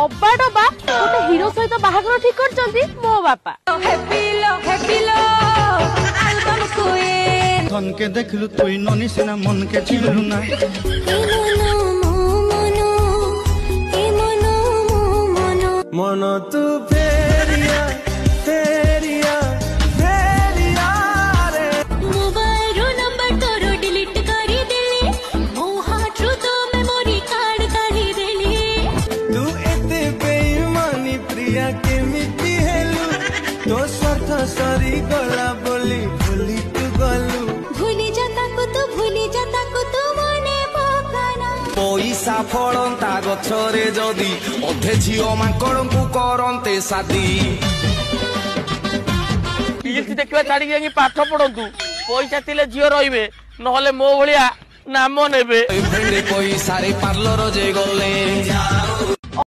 अबाडबा गोटे हिरो सहित बाहागर ठीक करचंती मो बापा। धन के देखलु तुई ननी सिना मन के चिलु ना मन तू फेरिया फेरिया फेरिया रे मोबाइल नंबर तोरो डिलीट करी देली मो हाथ रो तो मेमोरी कार्ड काढी देली तू एते बेईमानी प्रिया के मिटी हेलु तो स्वार्थ सरी गला बोली भूली तू गलु भूली जाता को तू मने पकाना पैसा फलंता गछरे जदी अधे झियो माकड़ू करंते शादी देखा छाड़ी पाठ पढ़ु पैसा थिले झील रे ना मो भाया नाम ने पैसा पार्लर जे गले